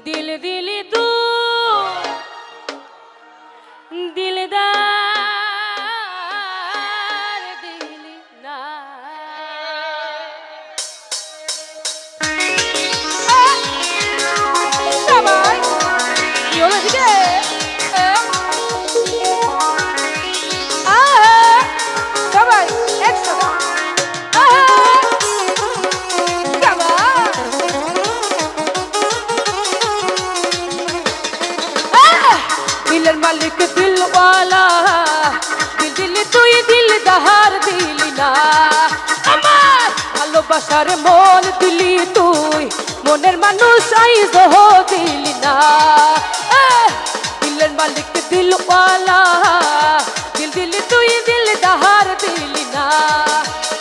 दिल दिली तू दिलदार दिली ना সবাই কি হলো দিকে সবাই একসাথে दिलर मालिक दिल वाला दिल दिल तुई दिल दहार दिली ना আমার ভালোবাসার মন দিলি তুই মনের মানুষ আইজ হো দিলি না দিলের মালিক দিল वाला দিল দিল তুই দিল দহার দিলি না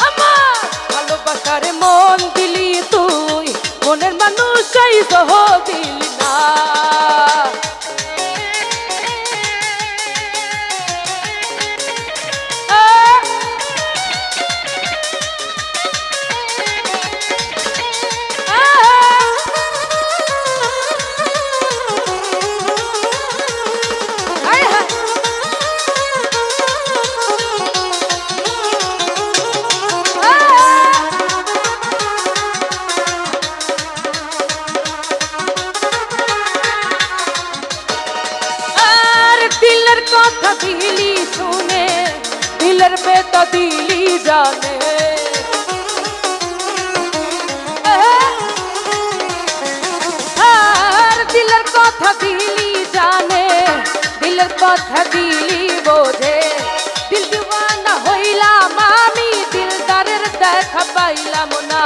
আমার ভালোবাসার মন দিলি তুই মনের মানুষ আইজ হো দিলি না কথা দিলি শুনে দিলের বেতা দিলি জানে আর দিলের কথা দিলি জানে দিলের কথা দিলি বোঝে দিল দিওয়ানা হইলাম আমি দিলদারের দেখা পাইলাম না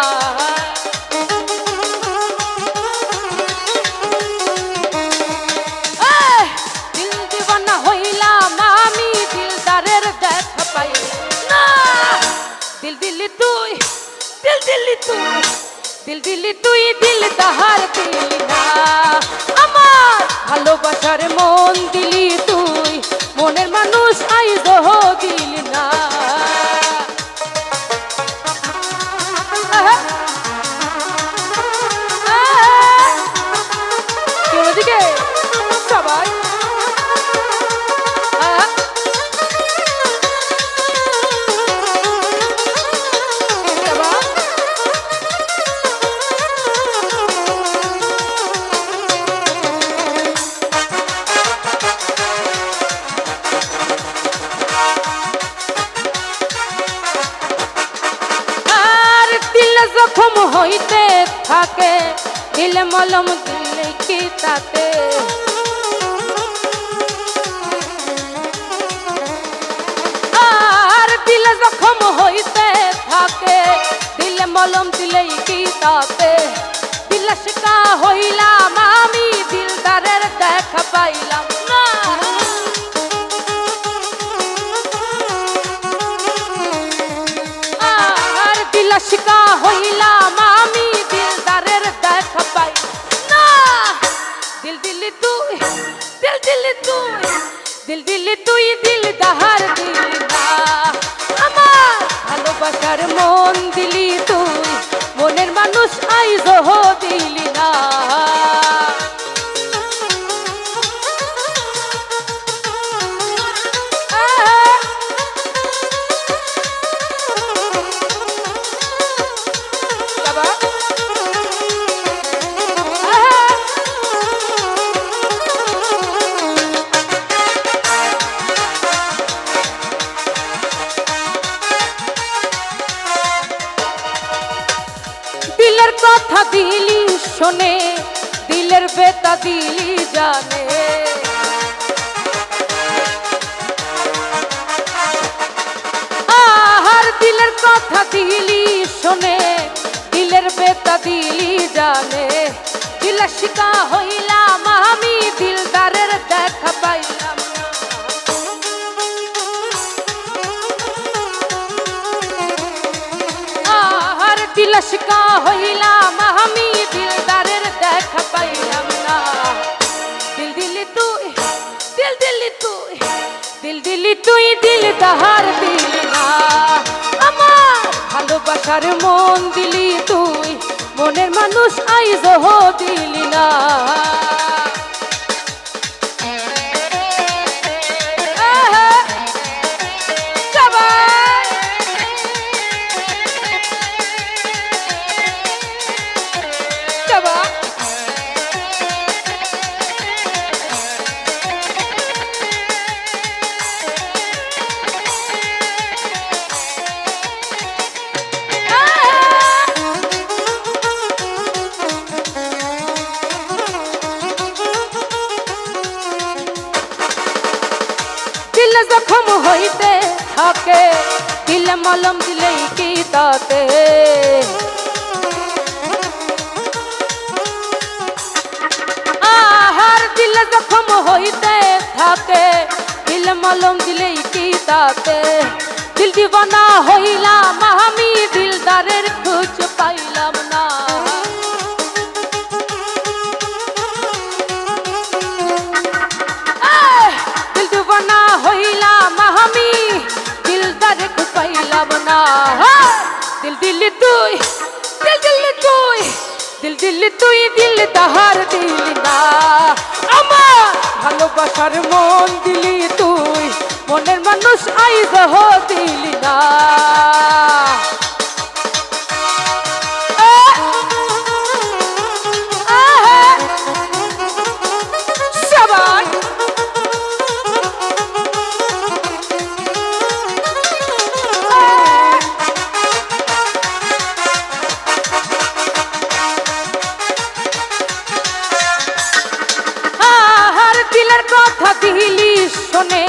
दिल दिली तुई दिल दिली तुई दिल दिली तुई दिल दहार दिली ना আমার ভালোবাসার মন দিলি তুই মনের মানুষ আইজ হো দিলি না কেউ দিকে সবাই জখম হইতে থাকে দিলে মলম দিলে কি তাতে আর দিলে জখম হইতে থাকে দিলে মলম দিলে কি তাতে দিলে শিকা হইলাম আমি দিলদারের দেখা পাইলাম না আর দিলে শিকা হইলাম আমি দিলদারের দেখা পাই না দিল দিলি তুই দিল দিলি তুই দিল দিলি তুই দিল দহার দিলি না আমার ভালোবাসার মন দিলি তুই মনের মানুষ আইজ হো দিলি না দিলের কথা দিলি শোনে দিলের বেতা দিলি জানে আর দিলের কথা দিলি শোনে দিলের বেতা দিলি জানে দিলে শিকা হইলাম আমি দিলদারের দেখা পাইলাম আর দিলে শিকা হইলাম আমি দিলদারের দেখা পাইলাম না দিল দিলি তুই দিল দিলি তুই দিল দিলি তুই দিল দহার দিলি না আমার ভালোবাসার মন দিলি তুই মনের মানুষ আইজ দিলি না। দিলে জখম হইতে থাকে, দিলে মলম দিলেই কি তাতে। আহার দিলে জখম হইতে থাকে, দিলে মলম দিলেই কি তাতে। দিল দিওয়ানা হইলাম আমি, দিলদারের খোঁজ পাইলাম না। দিল দিলি তুই, দিল দিলি তুই, দিল দিলি তুই, দিল তাহার দিলি না। আমার ভালোবাসার মন দিলি তুই, মনের মানুষ আইজ দিলি না। দিলের কথা দিলি শোনে,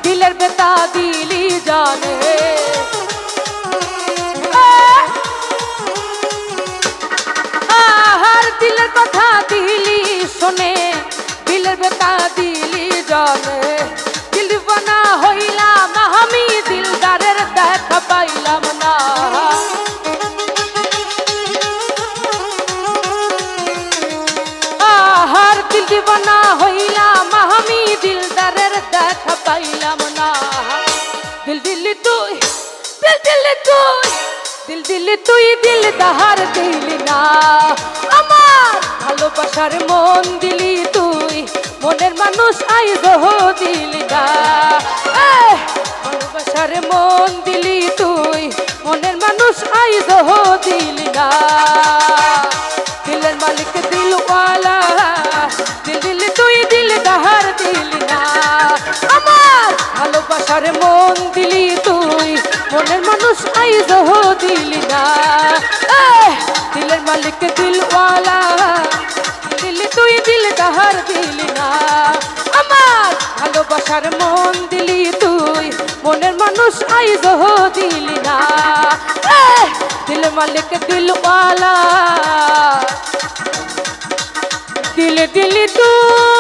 দিলের বেতা দিলি জানে। আহার দিলের কথা দিলি শোনে, দিলের বেতা দিলি জানে। দিল দিওয়ানা হইলাম আমি, দিলদারের দেখা পাইলাম না। আহার দিল দিওয়ানা হইলাম আমি, দিলদারের দেখা পাইলাম না। দিল দিলি তুই, দিল দিলি তুই, দিল দিলি তুই, দিল তাহার দিলি না। আমার ভালোবাসার মন দিলি তুই, মনের মানুষ আইজ দিলি না। ভালোবাসার মন দিলি তুই, মনের মানুষ আইজ দিলি না। দিলের মালিক দিলওয়ালা, দিল দিলি তুই, দিল তাহার দিলি না। আমার ভালোবাসার মন দিলি তুই, মনের মানুষ আইজ দিলি না। দিলের মালিক দিলওয়ালা, দিলি তুই, দিল তাহার দিলি না। আমার ভালোবাসার মন দিলি তুই, মনের মানুষ আইজ দিলি না। দিল মালিক দিলওয়ালা, দিল দিলি তুই।